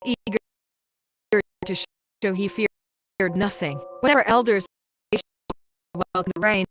eager to show he feared nothing. Whenever elders welcomed the rain,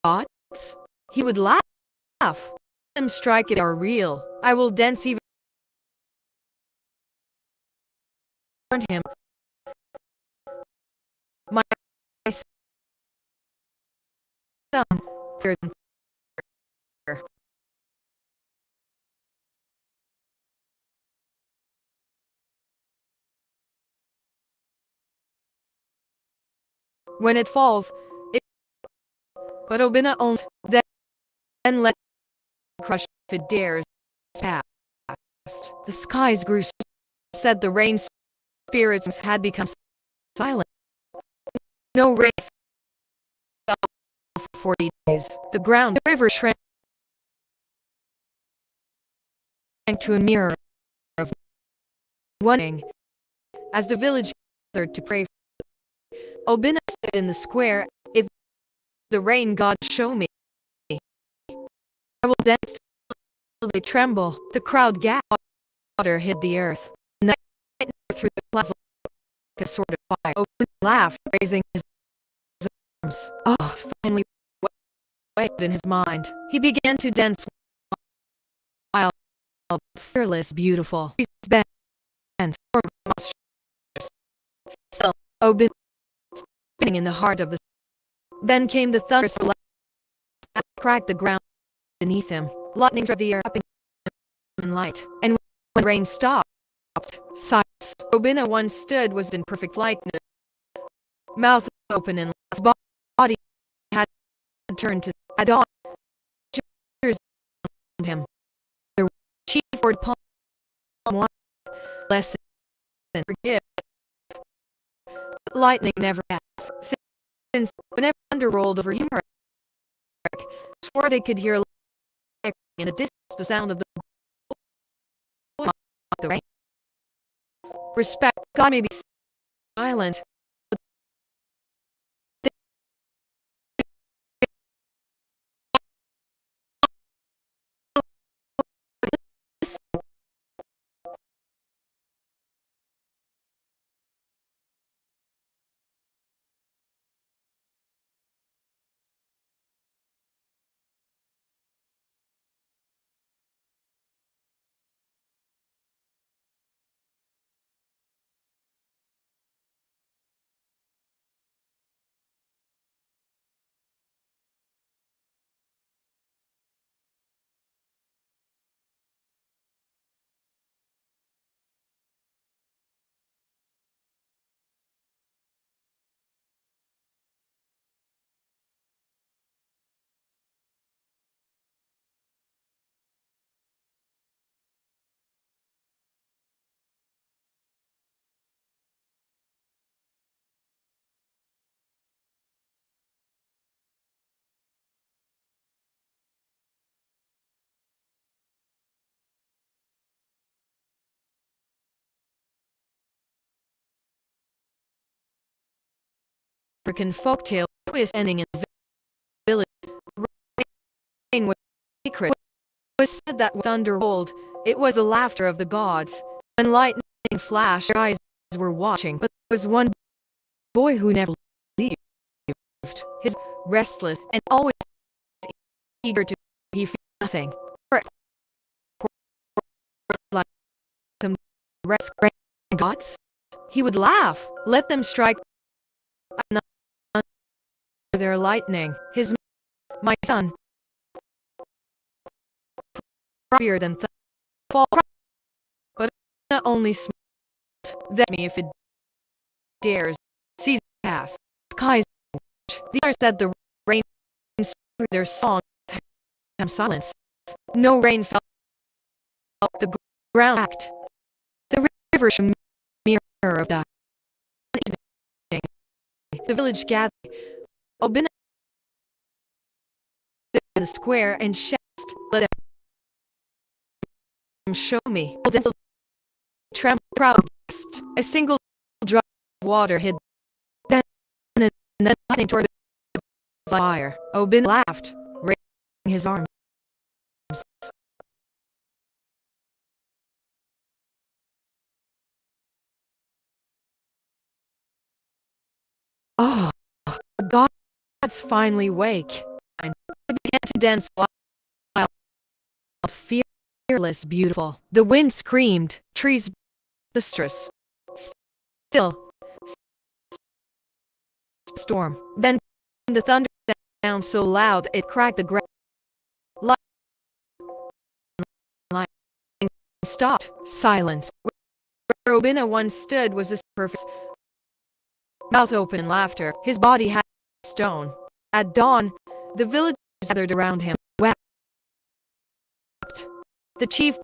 Gods? He would laugh. Let them strike if they are real. I will dance even him. My son, fear than fear. When it falls, it, but Obinna owns, then let it crush if it dares past. The skies grew, said the rain spirits had become silent. No rain fell for 40 days. The ground, the river shrank to a mirror of one as the village gathered to pray. Obinna stood in the square. If the rain god show me, I will dance till they tremble. The crowd gasped. Water hid the earth. Night through the clouds like a sort of fire. Obinna laughed, raising his arms. Oh, finally weighed in his mind. He began to dance wild, fearless, beautiful. He bent, monstrous. So Obinna spinning in the heart of the. Then came the thunder, that cracked the ground beneath him. Lightning struck the air up in light, and when rain stopped, silence. Obinna once stood was in perfect likeness, mouth open and body had turned to at dawn. Shoulders around him. The chief word palm one lesson and forgive. But lightning never has, since whenever thunder rolled over Umureke, swore they could hear in the distance the sound of the rain. Respect, God may be silent. African folktale twist ending in the village. Rain was secret. It was said that when thunder rolled, it was the laughter of the gods. When lightning flashed, their eyes were watching, but there was one boy who never left. His restless and always eager to he feared nothing. Like rescue gods, he would laugh, let them strike their lightning. His my son fear than fall, but not only smart that me if it dares seas pass skies. The others said the rain through their song silence. No rain fell. The ground cracked. The river mirror of the village gathered. Obinna stood in the square and shouted, "Let him show me." Trembled, proud, gasped. A single drop of water hid. Then nothing toward the fire. Obinna laughed, raising his arms. Oh, The gods finally wake, and they began to dance wild, fearless, beautiful. The wind screamed, trees boisterous. Still, storm. Then the thunder sounded so loud it cracked the ground. Lightning stopped. Silence. Where Obinna once stood was a perfect mouth open in laughter. His body had stone. At dawn, the villagers gathered around him, wept. The chief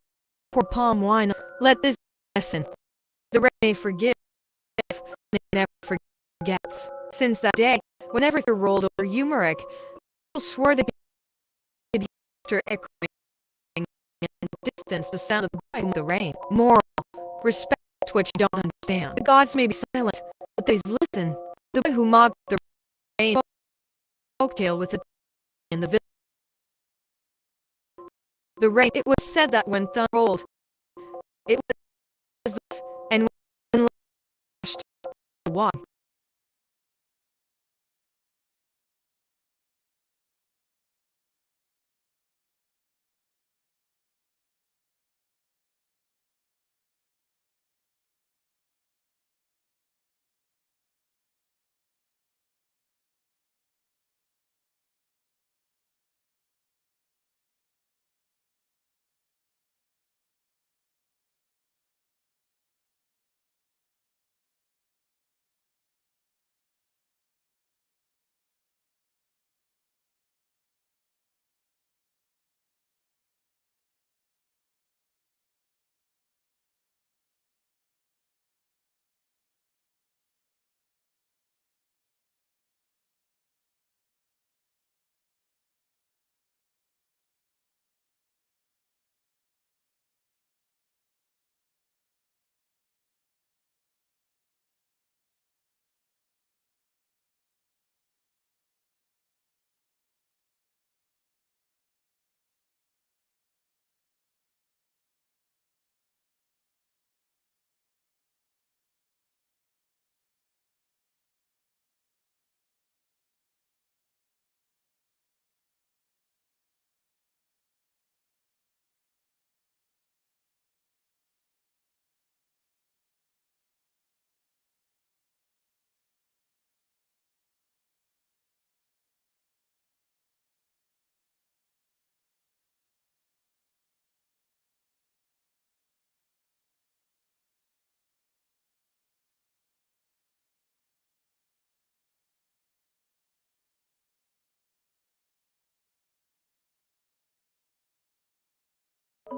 poured palm wine. Let this lesson. The rain may forgive, and it never forgets. Since that day, whenever they rolled over Umureke, people swore they could hear echoing in the distance the sound of the rain. Moral: respect what you don't understand. The gods may be silent, but they listen. The boy who mocked the rain folktale with in the village. The rain. It was said that when thunder rolled, it was lit, and when lashed the water.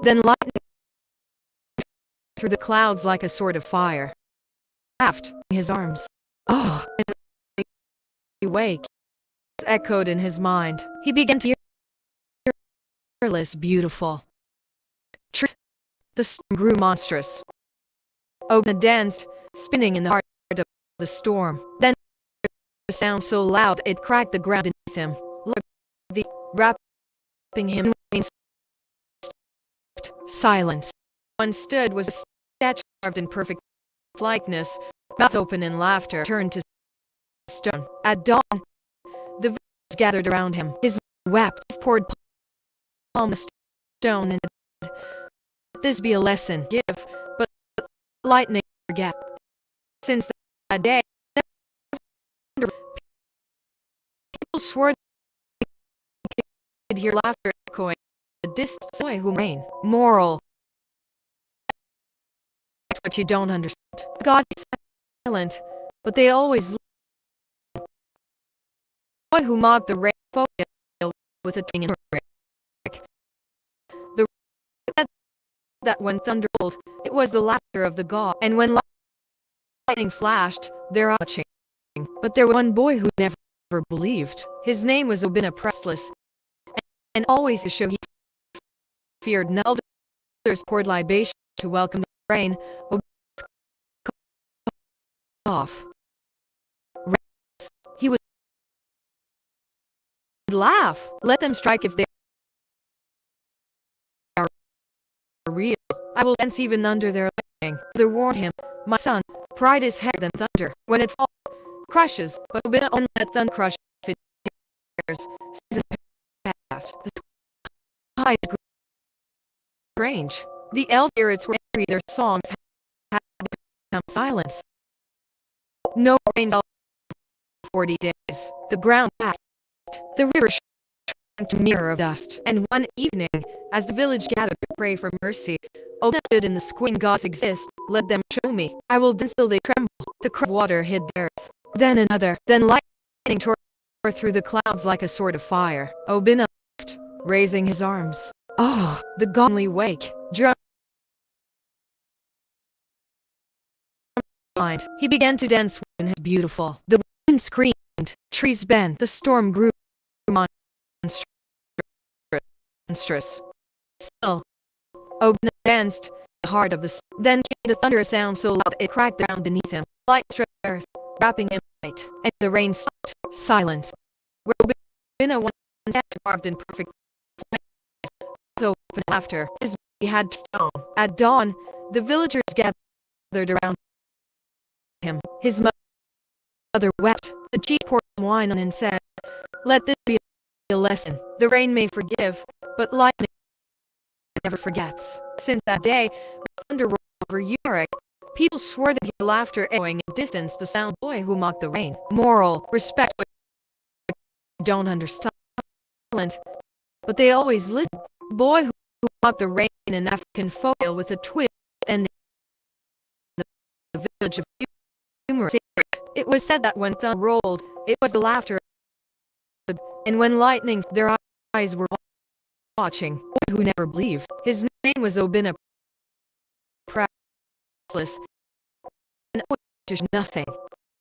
Then lightning through the clouds like a sword of fire. Laughed in his arms. Oh, and he wake. Echoed in his mind. He began to hear fearless, beautiful. The storm grew monstrous. Obinna danced, spinning in the heart of the storm. Then a sound so loud it cracked the ground beneath him. The wrapping him in silence. One stood was a statue carved in perfect likeness, mouth open in laughter, turned to stone. At dawn, the villagers gathered around him. His wept, poured palm the stone, and said, "Let this be a lesson. Give, but lightning forget." Since that day, people swore they could hear laughter echoing the distant boy who rain. Moral: what you don't understand. God is silent, but they always listen. The boy who mocked the rain folktale with a thing in Umureke. The rain that when thunder rolled, it was the laughter of the god, and when lightning flashed, their eyes watching. But there was one boy who never believed. His name was Obinna Prestless, and always to show he feared none. Elders poured libation to welcome the rain. Off. He would laugh. Let them strike if they are real. I will dance even under their lightning. They warned him, "My son, pride is heavier than thunder. When it falls, crushes, but Obinna only let thunder crush if it tears. Season passed. The sky grew strange. The elder spirits were angry. Their songs had become silence. No rain fell for 40 days. The ground packed. The river shrank to a mirror of dust. And one evening, as the village gathered to pray for mercy, Obinna stood in the square. Gods exist. Let them show me. I will dance till they tremble. The crowd of water hid the earth. Then another. Then lightning tore through the clouds like a sword of fire. Obinna laughed, raising his arms. Oh, the godly wake. Drum. He began to dance and was beautiful. The wind screamed, trees bent, the storm grew monstrous. Still, Obinna danced the heart of the storm. Then came the thunder sound so loud it cracked the ground beneath him. Light struck the earth, wrapping him in light, and the rain stopped. Silence. Where Obinna once sat carved in perfect place, with open laughter, his body had stone. At dawn, the villagers gathered around him. His mother wept. The chief poured wine on and said, "Let this be a lesson. The rain may forgive, but lightning never forgets." Since that day, when thunder rolled over Umureke, people swore that hear laughter echoing in the distance, the sound of the boy who mocked the rain. Moral: respect what you don't understand, but they always listen. Boy who mocked the rain, an African folktale with a twist ending in the village of Umureke. It was said that when thunder rolled, it was the laughter, and when lightning, their eyes were watching. Boy who never believed. His name was Obinna, priceless, and to nothing.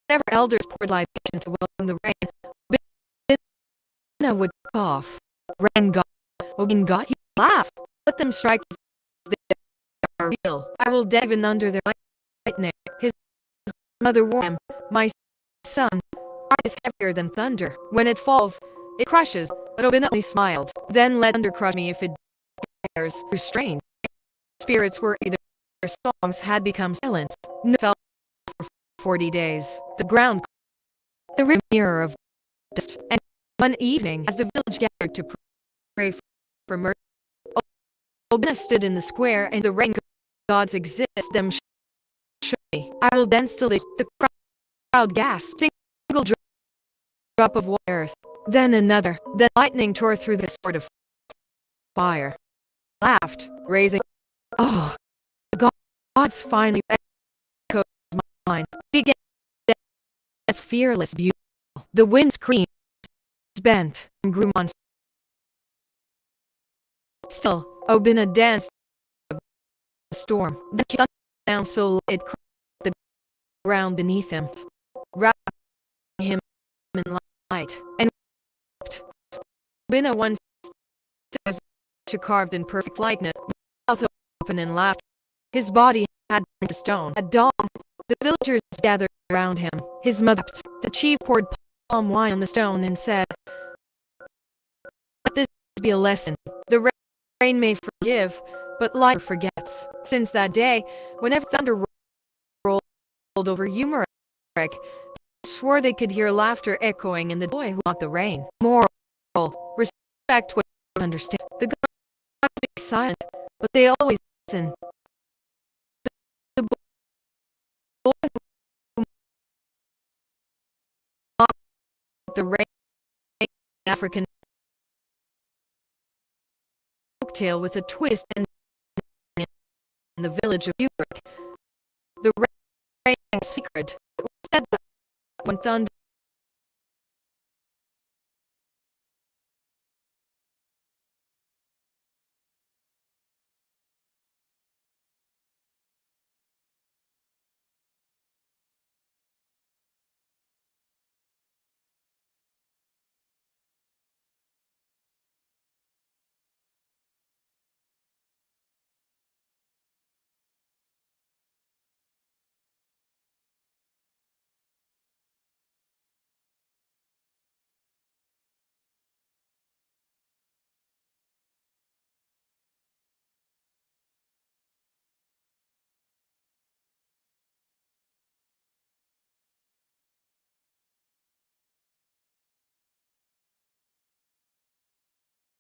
Whenever elders poured libation to welcome the rain, Obinna would cough. Rain God, Obinna God, he laughed. Let them strike if they are real. I will dive in under their lightning. His mother warned him, "My son, heart is heavier than thunder. When it falls, it crushes." But Obinna only smiled. Then let thunder crush me if it dares. Restrained. Spirits were either. Their songs had become silent. No fell for 40 days. The ground, the river mirror of dust. And one evening, as the village gathered to pray for mercy, Obinna stood in the square, and the rain gods exist. Them show me. I will dance till the crowd gasped. Single drop of water. Then another. Then lightning tore through the sword of fire. Laughed, raising. Oh, the gods finally echoed his mind. Began as fearless, beautiful. The wind screamed, bent, and grew monstrous. Still, Obinna danced in the storm. The thunder down so loud it cracked the ground beneath him, wrapping him in light, and wept. Obinna once was carved in perfect likeness, mouth open and laughed. His body had turned to stone. At dawn, the villagers gathered around him. His mother wept. The chief poured palm wine on the stone and said, "Let this be a lesson. The rain may forgive, but light forgets." Since that day, whenever thunder rolled over Umureke, they swore they could hear laughter echoing in the boy who mocked the rain. Moral: respect what you don't understand. The gods be silent, but they always listen. The boy who mocked the rain, African folktale with a twist, and in the village of Umureke, the rain secret. It was said that when thunder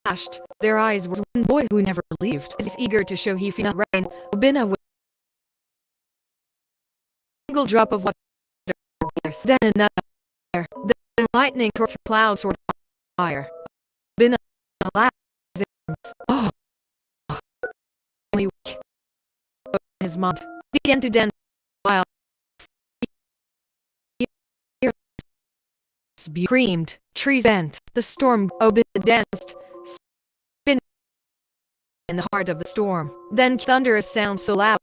flashed their eyes was one boy who never believed. Is eager to show he felt rain. Obinna with a single drop of water, then another, then lightning tore through clouds or fire. Obinna laughed. Oh, only weak. His mom began to dance while screamed. Trees bent. The storm. Obinna danced, spinning in the heart of the storm. Then thunderous sound so loud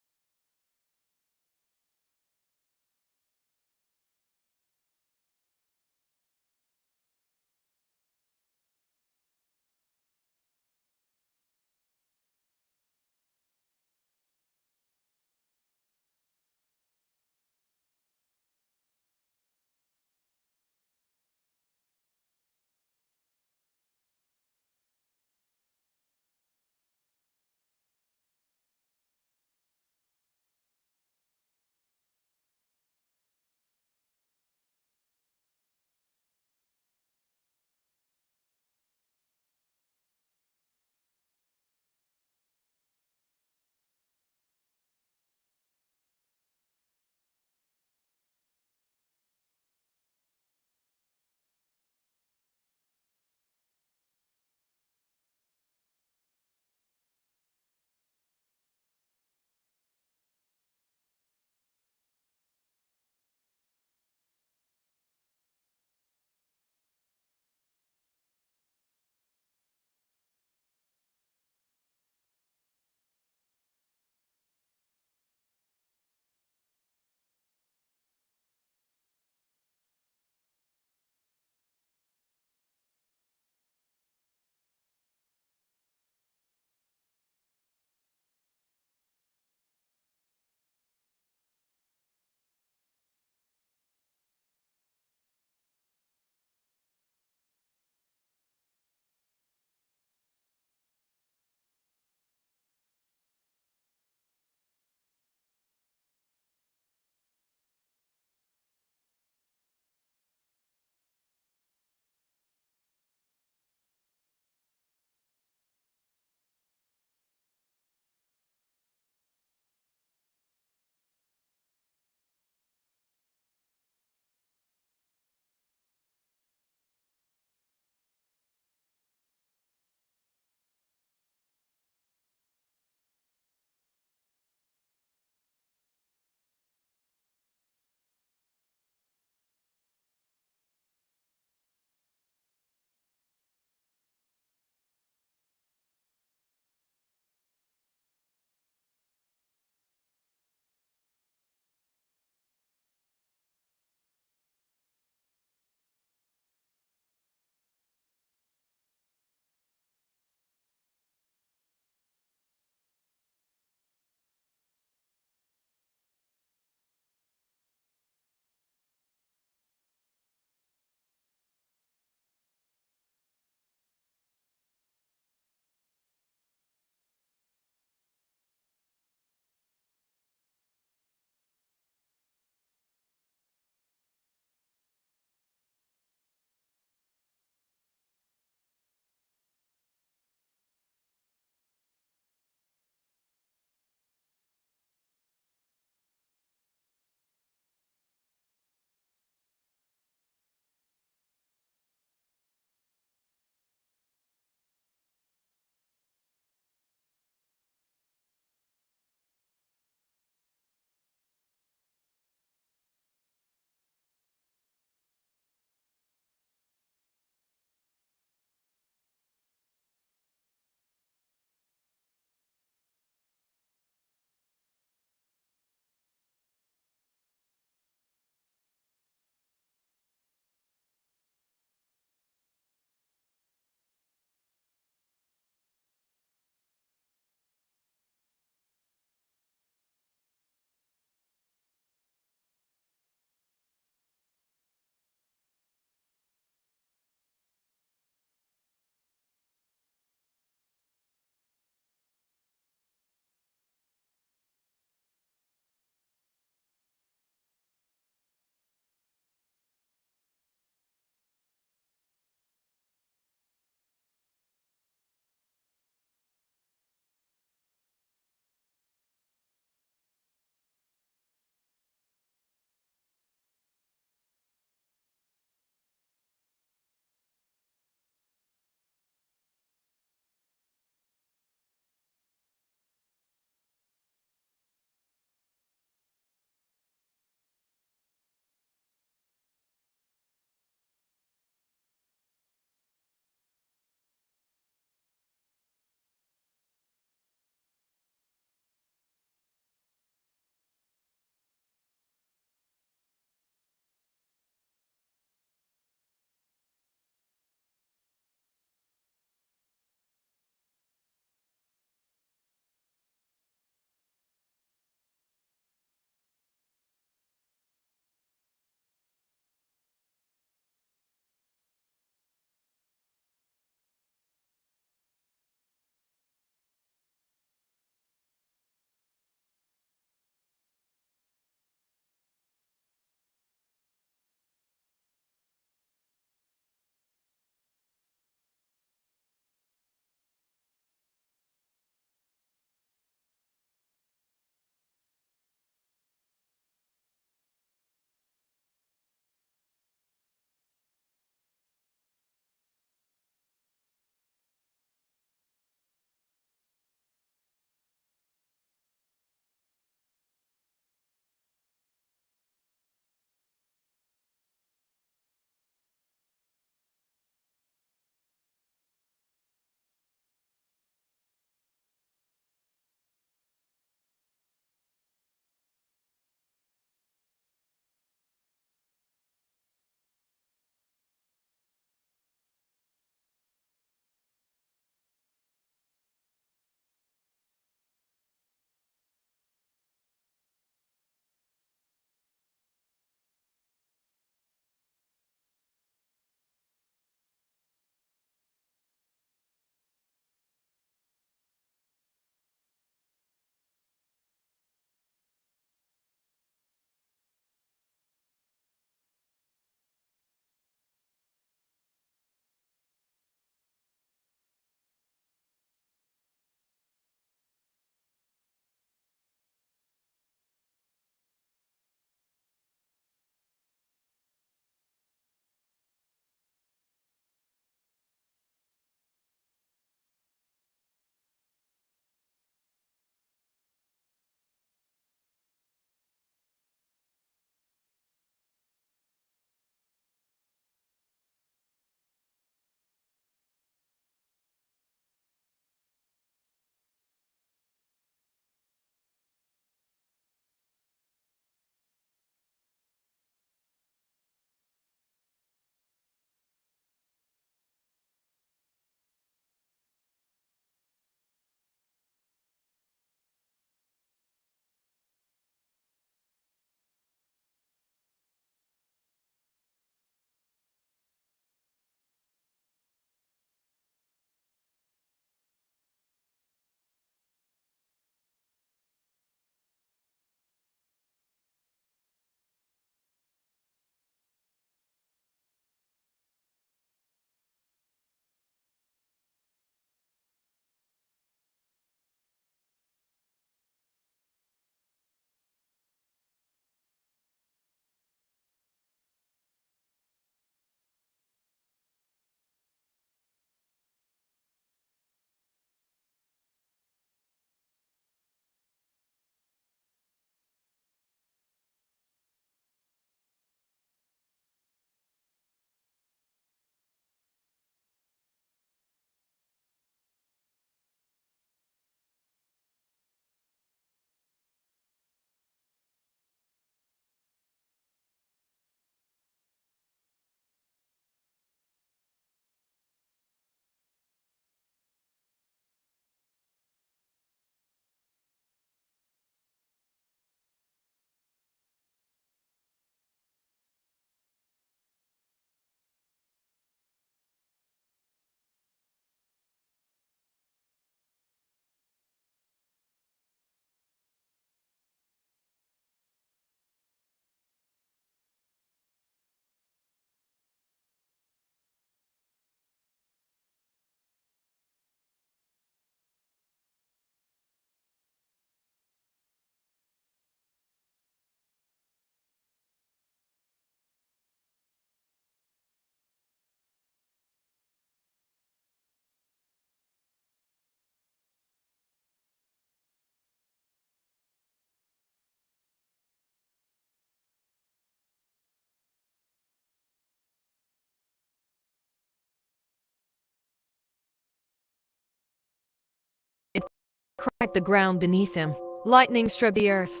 cracked the ground beneath him. Lightning struck the earth.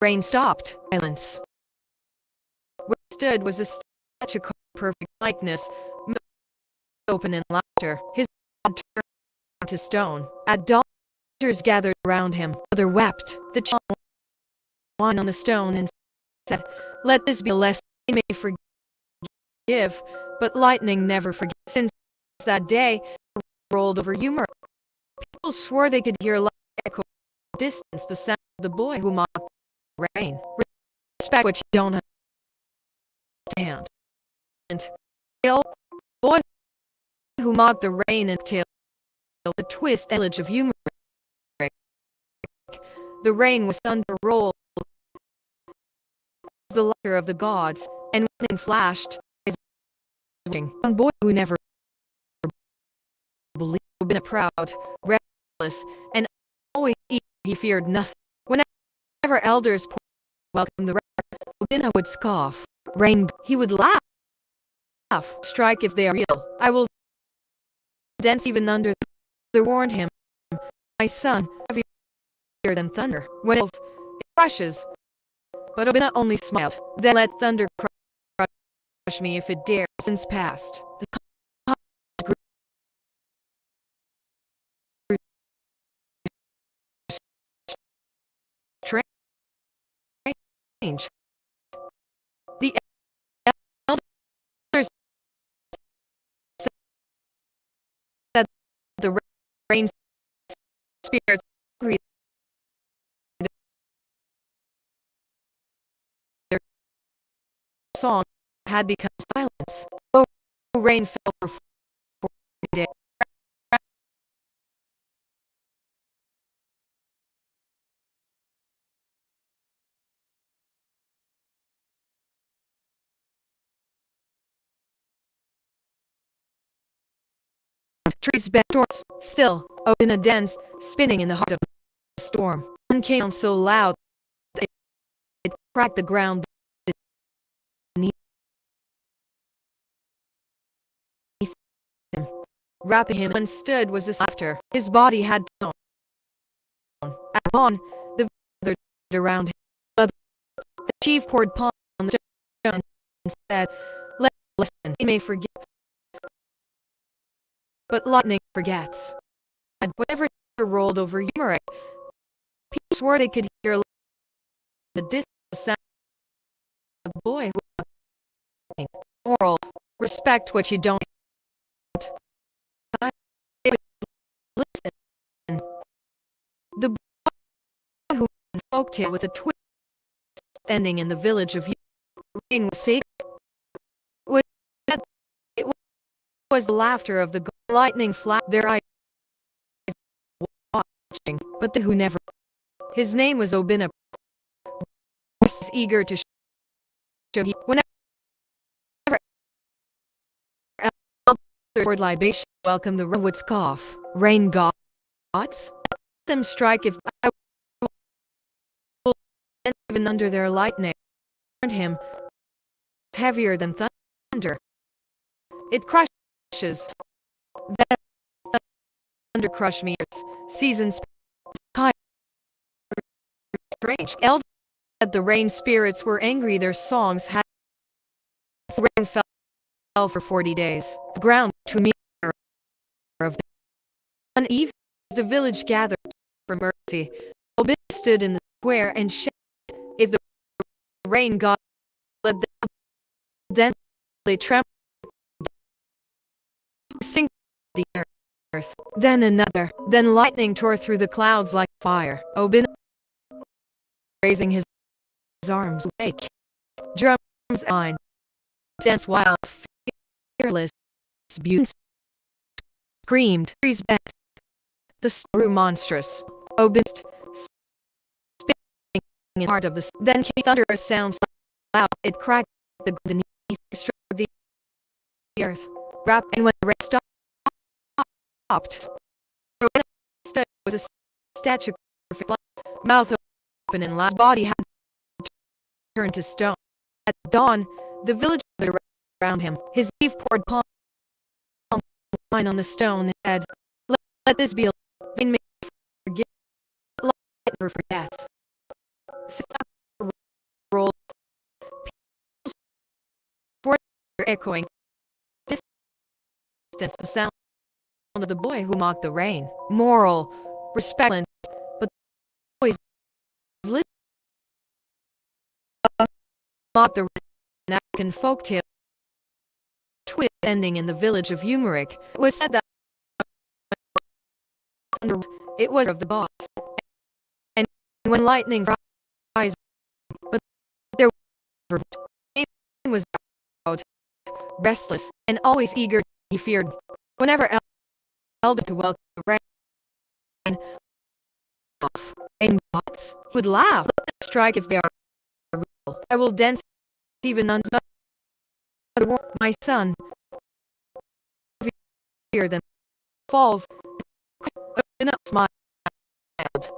Rain stopped. Silence. Where he stood was a statue of perfect likeness, open in laughter. His head turned to stone. At dawn, others gathered around him. Other wept. The child whined on the stone and said, "Let this be a lesson. They may forgive, but lightning never forgets." Since that day, rolled over Umureke. People swore they could hear like echo distance the sound of the boy who mocked rain. Respect what you don't understand. And the boy who mocked the rain and tale the twist and village of Umureke. The rain was thunder rolled, the laughter of the gods, and lightning flashed. One boy who never believed, been a proud, restless, and always he feared nothing. Whenever elders welcomed the rain, Obinna would scoff. Rain, he would laugh. Strike if they are real. I will dance even under. They warned him, "My son, heavier than thunder. When it crushes." But Obinna only smiled. "Then let thunder crush me if it dares." Since past, the strange. The elders said the rain spirits agreed their song had become silence. Oh, rain fell for 40 days. Trees bent towards. Still, Obinna danced, spinning in the heart of the storm. And came so loud that it cracked the ground beneath him. Wrapping him and stood was his laughter. His body had tone. At dawn, the gathered around him. But the chief poured palm on the stone and said, "Let us listen. He may forget, but lightning forgets." And whatever rolled over Umureke, people swore they could hear the distant sound of the boy who moral. Respect what you don't. Listen. The boy who folktale with a twist ending in the village of Umureke was sacred. It was the laughter of the lightning flashed their eyes watching, but the who never. His name was Obinna. Was eager to show he whenever poured libation, welcome the would scoff. Rain gods, let them strike if I will even under their lightning. Warned him, heavier than thunder. It crushes. Then thunder crush me. Seasons kind strange. Elders said the rain spirits were angry. Their songs had rain fell for 40 days. The ground to me of uneven. The village gathered for mercy. Obinna stood in the square and shouted, "If the rain god let them densely tremble, sink the earth." Then another. Then lightning tore through the clouds like fire. Obinna, raising his arms, wake. Drums on. Dance wild, fearless, beauty. Screamed. Trees bent. The grew monstrous. Obinna, spinning in the heart of the. Then came thunder. A sound loud. It cracked the ground beneath. Struck the earth. Rap. And when the rain stopped. Was a statue, mouth open and last body had turned to stone. At dawn, the village gathered around him. His chief poured palm wine on the stone and said, Let this be a vain may forgive, light never forgets. Sit up, roll, for echoing distance the sound of the boy who mocked the rain. Moral, respect, but always live mock the rain. African folktale twist ending in the village of Umureke. It was said that it was of the boss, and when lightning rise, but there was out, restless, and always eager. He feared whenever elder to welcome the rain off, and bots would laugh. Let them strike if they are real. I will dance even unto my son. Fear than falls. Enough smiled.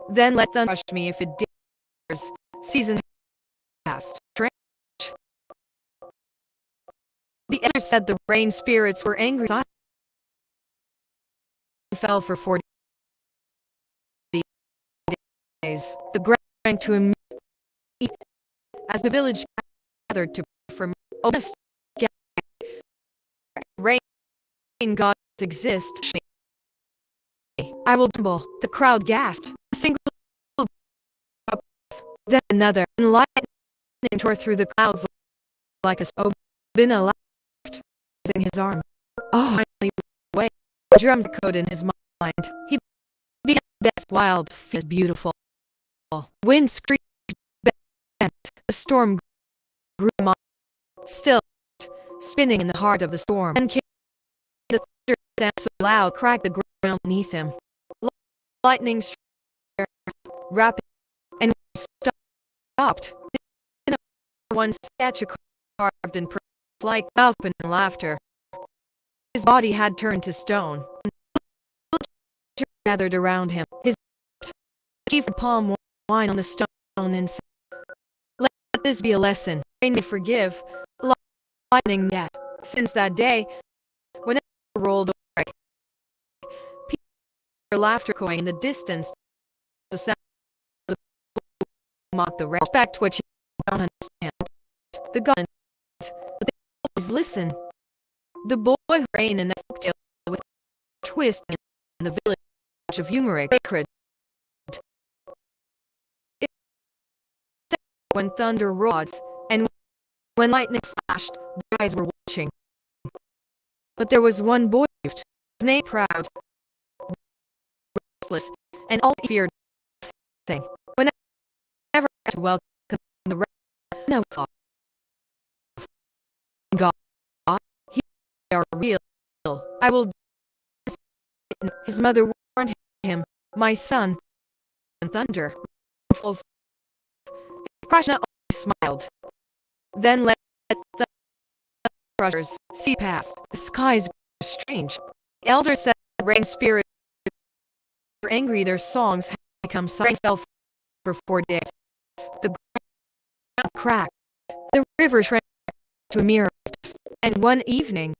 Then let them rush me if it dares. Season past. Strange. The elders said the rain spirits were angry. Fell for 40 days. The ground to him as the village gathered to pray for Obinna. Rain gods exist. I will tremble. The crowd gasped. A single breath, then another, and lightning tore through the clouds like a Obinna laughed, raising his arm. Oh, finally, way. Drums echoed in his mind. He began to dance wild, beautiful. Wind screamed, bent. The storm grew still, spinning in the heart of the storm. And came the thunder sound so loud, cracked the ground beneath him. Lightning struck, rapid, and stopped. One statue carved in like mouth and laughter. His body had turned to stone. Gathered around him. His chief palm wine on the stone and said, "Let this be a lesson. Rain may forgive, lightning death." Since that day, whenever it rolled over, people laughter echoing in the distance. The sound of the mock the respect what you don't understand. The gun, but they always listen. The boy who ran in a folktale with a twist in the village of Umureke. When thunder roared and when lightning flashed, their eyes were watching. But there was one boy, his name proud, restless, and all feared thing. Whenever to welcome the rain, no saw God, he are real. I will. His mother warned him, "My son," and thunder falls. Krishna only smiled. Then let the crushers see past. The skies were strange. The elders said the rain spirits were angry. Their songs had become silent. Fell for 4 days. The ground cracked. The river shrank to a mere dust. And one evening,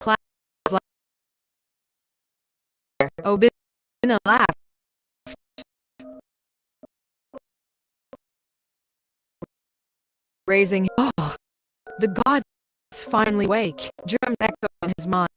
clouds like Obinna laughed, raising, "Oh, the gods finally wake." Drums echoed in his mind.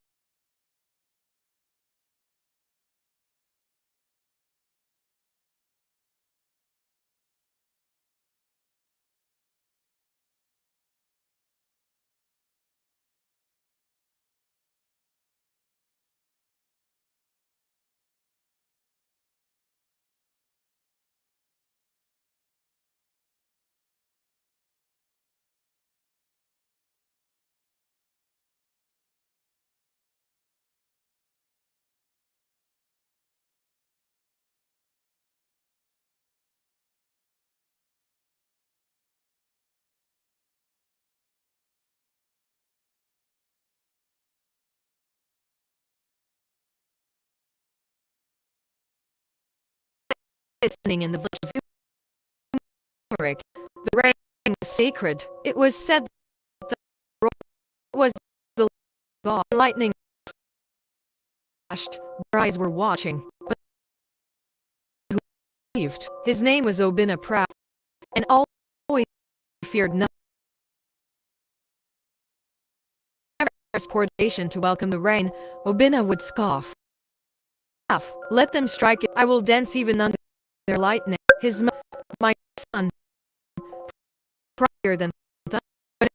listening in the village of Umureke. The rain was sacred. It was said that the was the god. Lightning flashed. Their eyes were watching, but who believed? His name was Obinna Proud, and always feared nothing. Transportation to welcome the rain, Obinna would scoff. Let them strike it. I will dance even under their lightning. His my son, prior than thunder.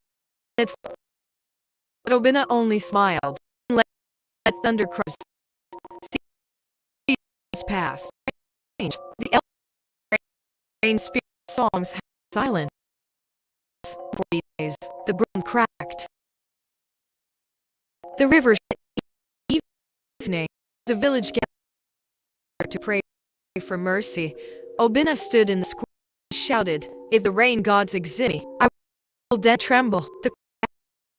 But Obinna only smiled and let thunder cries pass. The rain spirit songs had silence. For days, the ground cracked. The river evening, the village gathered to pray for mercy. Obinna stood in the square and shouted, "If the rain gods exist, I will then tremble." The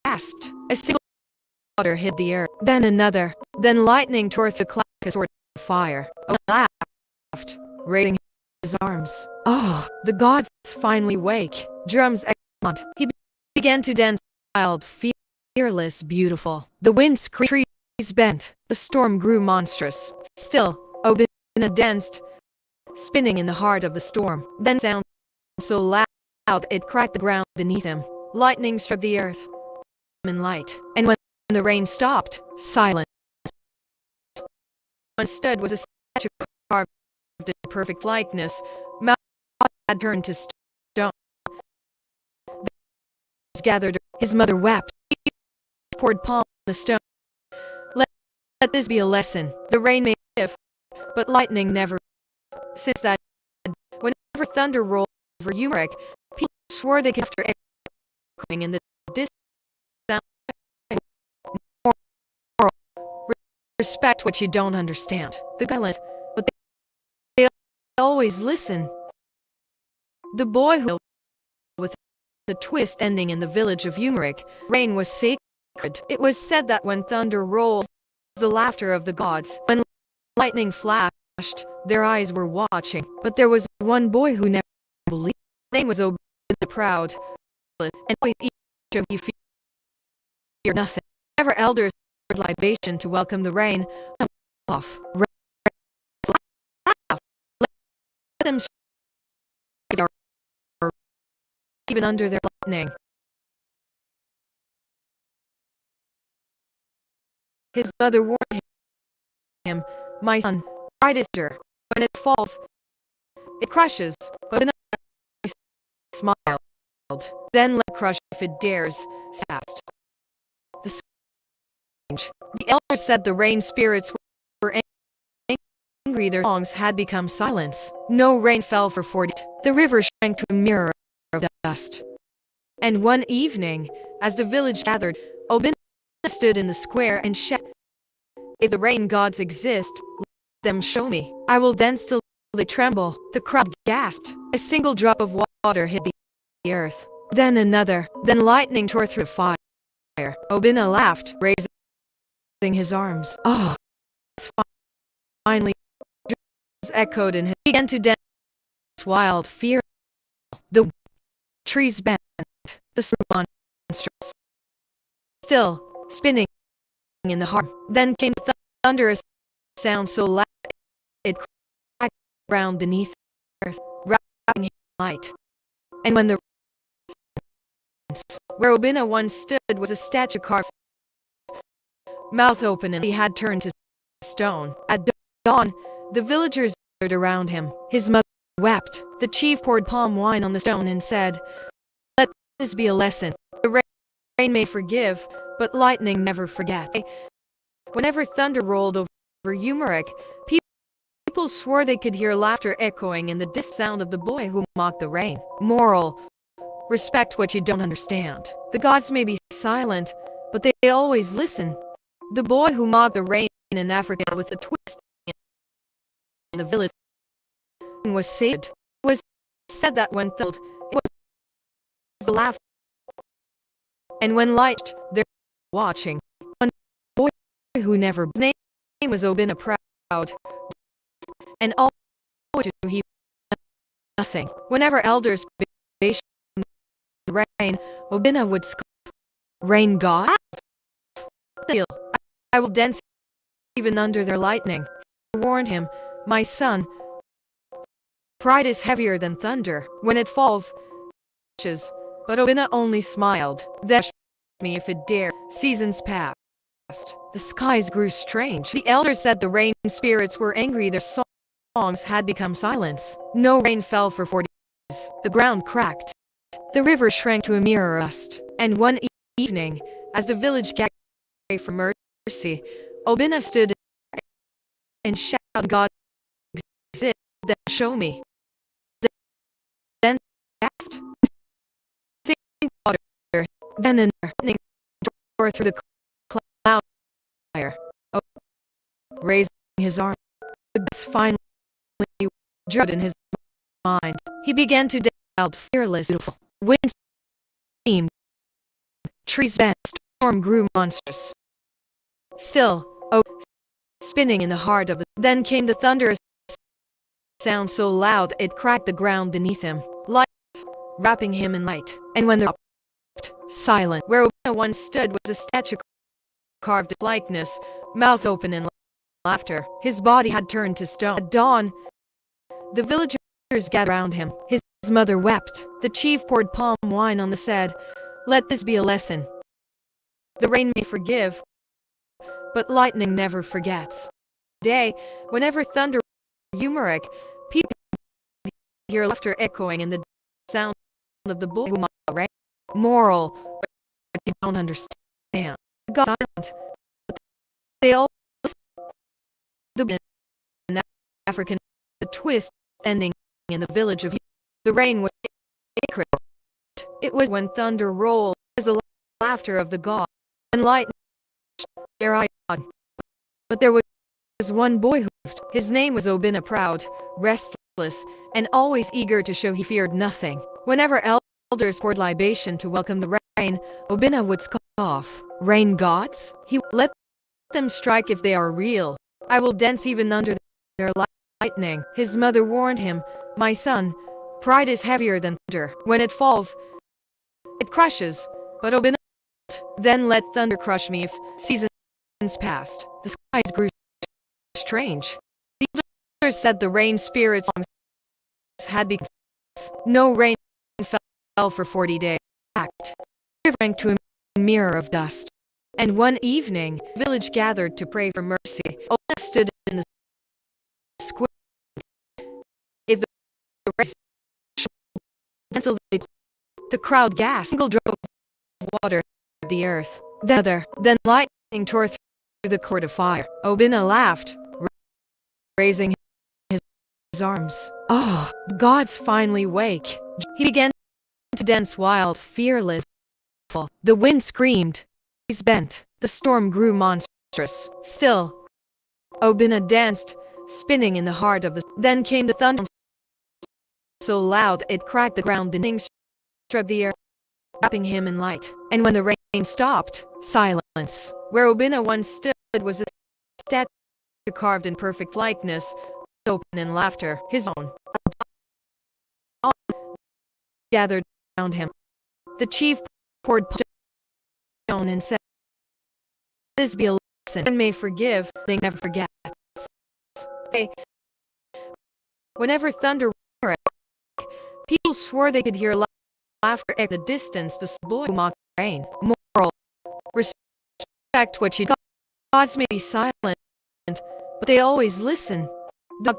gasped. A single water hit the earth, then another, then lightning tore the cloud like a sword of fire. Obinna laughed, raising his arms. Oh, the gods finally wake. Drums echoed. He began to dance, wild, fearless, beautiful. The wind screamed, trees bent. The storm grew monstrous. Still, Obinna danced, spinning in the heart of the storm. Then sound so loud it cracked the ground beneath him. Lightning struck the earth in light, and when the rain stopped, silence. Instead was a statue carved in perfect likeness. Mouth had turned to stone. Gathered. His mother wept. He poured palm on the stone. Let this be a lesson. The rain may give, but lightning never. Since that, whenever thunder rolled over Umureke, people swore they could after echoing in the distance. Respect what you don't understand. The silent, but they always listen. The boy who, with the twist ending in the village of Umureke, rain was sacred. It was said that when thunder rolls, the laughter of the gods. When lightning flashed, their eyes were watching. But there was one boy who never believed. His name was Obinna Proud, and always each of you feared nothing. Whenever elders poured libation to welcome the rain, off. Laugh. Let them strike even under their lightning. His mother warned him, "My son, brightest star, when it falls, it crushes." But Obinna smiled. Then let it crush if it dares. Fast. The elders said the rain spirits were angry. Their songs had become silence. No rain fell for 40 days. The river shrank to a mirror of dust. And one evening, as the village gathered, Obinna stood in the square and shouted, "If the rain gods exist, let them show me. I will dance till they tremble." The crowd gasped. A single drop of water hit the earth. Then another. Then lightning tore through the fire. Obinna laughed, raising his arms. Oh, it's finally. Drums echoed and he began to dance. Wild, fear. The trees bent. The storm monstrous. Still, spinning in the heart. Then came the thunderous sound so loud it cracked the ground beneath the earth, wrapping light. And when the where Obinna once stood was a statue carved, mouth open, and he had turned to stone. At dawn, the villagers gathered around him. His mother wept. The chief poured palm wine on the stone and said, "Let this be a lesson. The rain may forgive, but lightning never forgets." Whenever thunder rolled over Umureke, people swore they could hear laughter echoing in the distant sound of the boy who mocked the rain. Moral: respect what you don't understand. The gods may be silent, but they always listen. The boy who mocked the rain in Africa with a twist in the village was saved. It was said that when thunder, it was the laugh, and when light, they're watching. One boy who never, his name was Obinna Proud, and always he nothing. Whenever elders bade the rain, Obinna would scoff. Rain god? I will dance even under their lightning. I warned him, my son, pride is heavier than thunder. When it falls, but Obinna only smiled. Then me if it dare. Seasons passed. The skies grew strange. The elders said the rain spirits were angry. Their songs had become silence. No rain fell for 40 days. The ground cracked. The river shrank to a mere rust. And one evening, as the village gathered for mercy, Obinna stood and shouted, God exists, then show me. Then asked, sing water, then an lightning tore through the cloud fire. Oh, raising his arm, the gods finally drew in his mind. He began to doubt, fearless, beautiful. Wind steamed, trees bent, storm grew monstrous. Still, oh, spinning in the heart of the. Then came the thunderous sound so loud it cracked the ground beneath him, light wrapping him in light. And when the silent, where Obinna once stood was a statue carved in likeness, mouth open in laughter. His body had turned to stone. At dawn, the villagers gathered around him. His mother wept. The chief poured palm wine on the said, let this be a lesson. The rain may forgive, but lightning never forgets. Day, whenever thunder Umureke, people hear laughter echoing in the sound of the bull who mocked rain. Moral, you don't understand. God silent, but they all the African the twist ending in the village of the rain was sacred. It was when thunder rolled as the laughter of the god and lightning their eye on. But there was one boy who lived. His name was Obinna, proud, restless, and always eager to show he feared nothing. Whenever elders poured libation to welcome the rain, Obinna would scoff. Rain gods? He let them strike if they are real. I will dance even under their lightning. His mother warned him, my son, pride is heavier than thunder. When it falls, it crushes. But Obinna, then let thunder crush me. If seasons passed, the skies grew strange. The elders said the rain spirits had become. No rain fell for 40 days. The river sank to a mirror of dust. And one evening, the village gathered to pray for mercy. Obinna stood in the square. If the rain until the crowd gasped, single drop of water the earth. Then lightning tore through the court of fire. Obinna laughed, raising his arms. Oh, gods finally wake. He began to dance wild, fearless. The wind screamed, trees bent, the storm grew monstrous. Still, Obinna danced, spinning in the heart of the. Then came the thunder so loud it cracked the ground beneath, struck the earth, wrapping him in light. And when the rain stopped, silence. Where Obinna once stood was a statue carved in perfect likeness, open in laughter. His own gathered around him. The chief poured stone and said, this be a lesson. And may forgive, they never forget. Whenever thunder people swore they could hear laughter at the distance. The boy who mocked rain. Moral, respect what you got. Gods may be silent, but they always listen.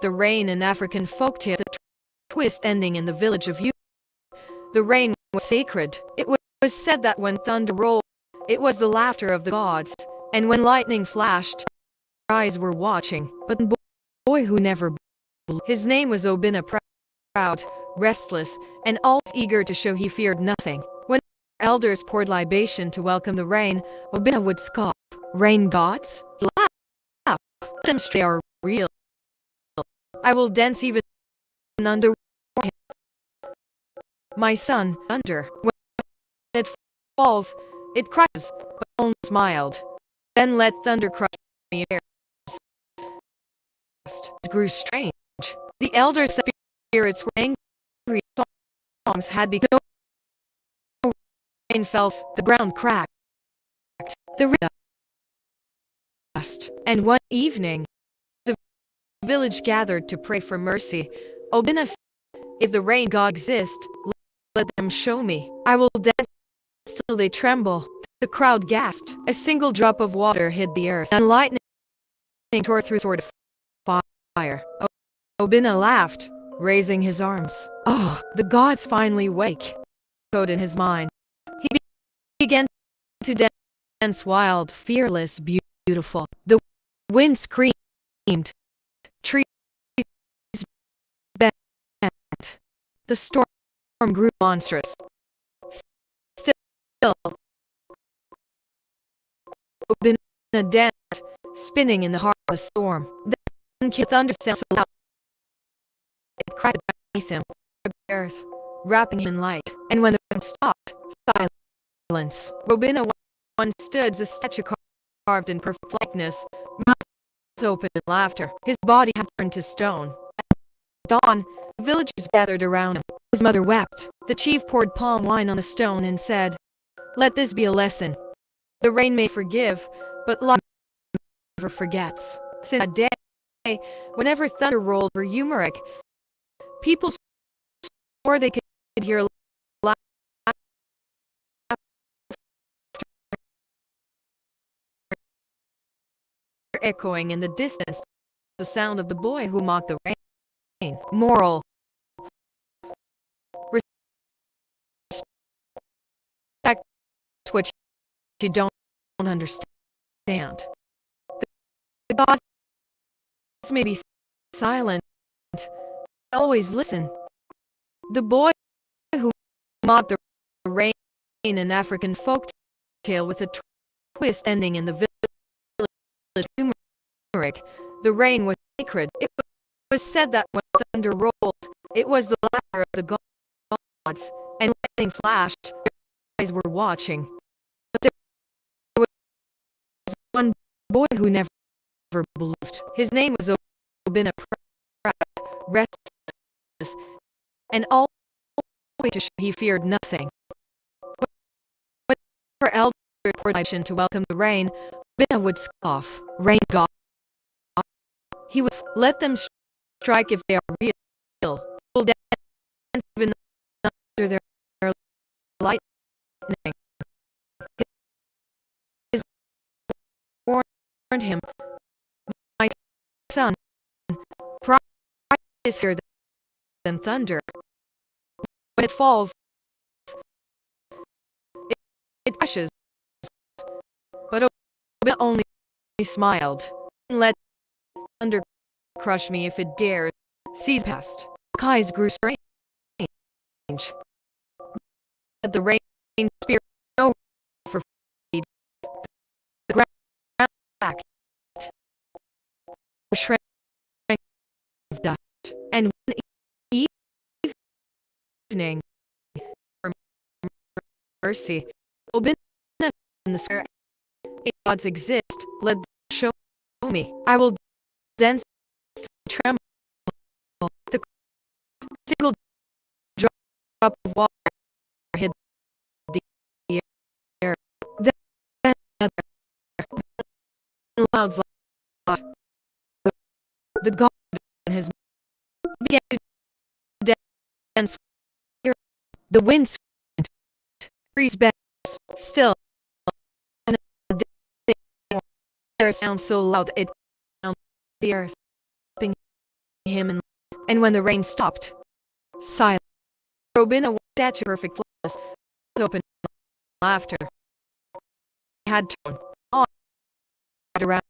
The rain in African folktale, the twist ending in the village of the rain was sacred. It was said that when thunder rolled, it was the laughter of the gods, and when lightning flashed, their eyes were watching. But the boy who never believed, his name was Obinna, proud, restless, and always eager to show he feared nothing. When elders poured libation to welcome the rain, Obinna would scoff. Rain gods? Laugh. Them they are real. I will dance even under him. My son, under. When it falls, it crushes, but only mild. Then let thunder crush me. It grew strange. The elders' spirits were angry. songs had become rain fell, the ground cracked, the rain dust, and one evening, the village gathered to pray for mercy. Obinna said, if the rain god exists, let them show me. I will dance till they tremble. The crowd gasped. A single drop of water hit the earth, and lightning tore through a sword of fire. Obinna laughed, raising his arms. Oh, the gods finally wake, echoed in his mind. He began to dance wild, fearless, beautiful. The wind screamed. Trees bent. The storm grew monstrous. Still, Obinna danced, spinning in the heart of the storm. Then thunder sounded so loud it cried beneath him, the earth, wrapping him in light. And when the wind stopped, silence. Obinna once stood as a statue carved in perfect likeness, mouth open in laughter. His body had turned to stone. At dawn, the villagers gathered around him. His mother wept. The chief poured palm wine on the stone and said, let this be a lesson. The rain may forgive, but love never forgets. Since that day, whenever thunder rolled over Umureke, people swore they could hear laughter echoing in the distance, the sound of the boy who mocked the rain. Moral: respect what you don't understand. The gods may be silent, always listen. The boy who mocked the rain, an African folk tale with a twist ending in the village Umureke. The rain was sacred. It was said that when thunder rolled, it was the laughter of the gods, and lightning flashed. Their eyes were watching. But there was one boy who never believed. His name was Obinna, restless, and always to show he feared nothing. Whenever elders poured to welcome the rain, Obinna would scoff. Rain god. He would let them strike if they are real. Will dance even under their lightning. His warned him, my son, pride is here than thunder. When it falls, it crashes. But Obinna only smiled. Let thunder crush me if it dares. Seas passed. Skies grew strange. But the rain spirit no for feed. The ground back shrank of dust. And one evening, for mercy, Obinna in the square. If gods exist, let them show me. I will dance to tremble. The single drop of water hit the air. Then another. Clouds like the god and his began to dance. The wind screamed. Trees bent. Still, and their sound so loud it drowned the earth, him and when the rain stopped, silence. Obinna walked at perfect flawless, open laughter. He had turned on around.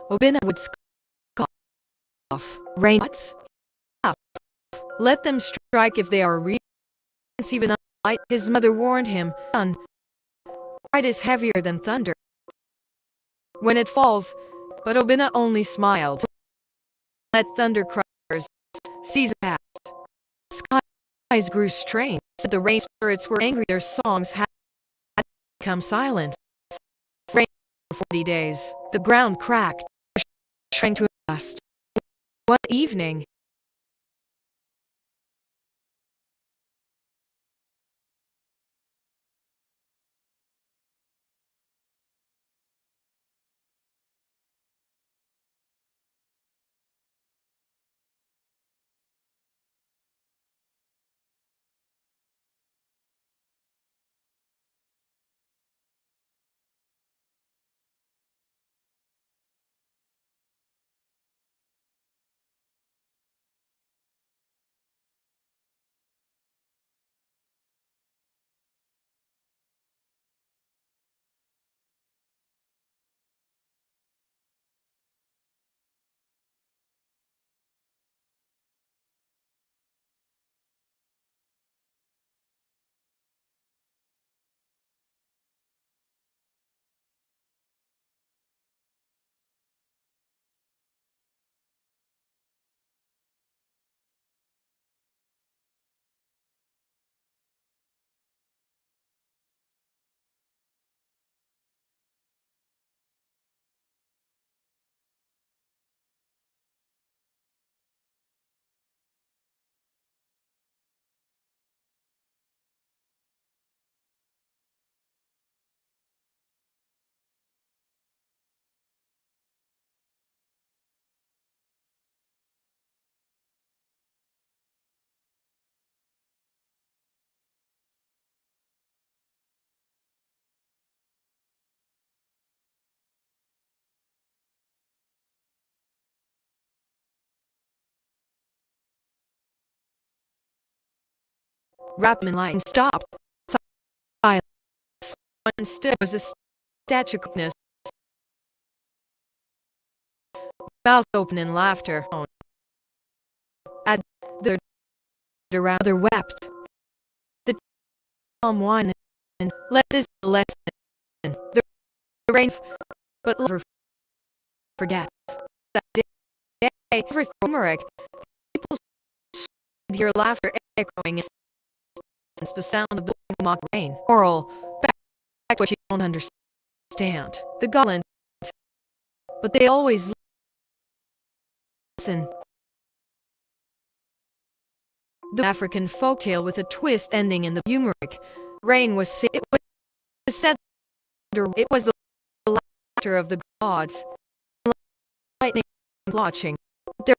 Obinna would scoff. Rain gods? Let them strike if they are real. Even light, his mother warned him, son, light is heavier than thunder when it falls, but Obinna only smiled. Let thunder crushers season passed. Skies grew strange. The rain spirits were angry. Their songs had become silent. Rain for 40 days. The ground cracked, shrank to dust. One evening, Rapman light stopped. Silence. Instead was a statue of darkness, mouth open in laughter. At the around there wept. The calm wine and let this lesson. The rain, but never forget that day. First Umureke, people hear laughter echoing against the sound of the mock rain. Oral, back what you don't understand. The gallant, but they always listen. The African folktale with a twist ending in the Umureke. Rain was it was said it was the laughter of the gods. Lightning watching. There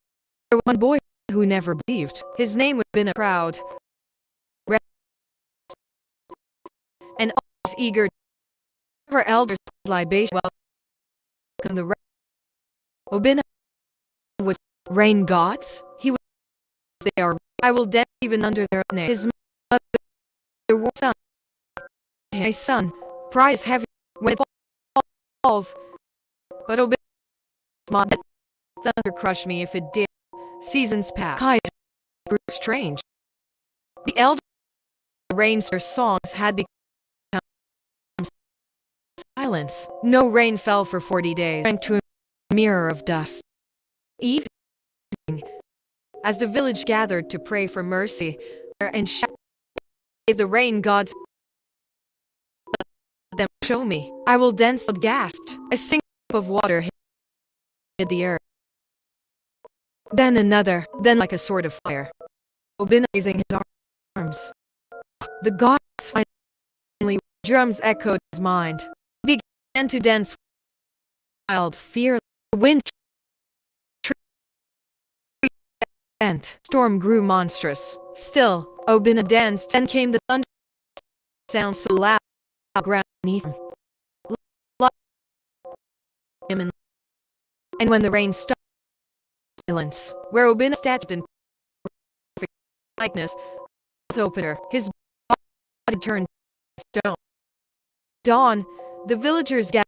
was one boy who never believed. His name would have been a proud, and always eager. Her elders libation welcome the Obinna with rain gods. He would they are. I will dance even under their name. His mother son, my son, prize heavy when it falls, but Obinna thunder crush me if it did. Seasons pass. Skies grew strange. The elder rains their songs had become silence. No rain fell for 40 days. Drank to a mirror of dust. Evening, as the village gathered to pray for mercy, and gave the rain gods them show me. I will dance. Gasped. A sink of water hit the earth. Then another. Then like a sword of fire. Obinna raising his arms. The gods finally. Drums echoed his mind. He began to dance. Wild fear. The wind. Storm grew monstrous. Still, Obinna danced, and came the thunder. Sound so loud, ground beneath him. And when the rain stopped, silence, where Obinna statue in perfect likeness, opener, his body turned stone. Dawn, the villagers gathered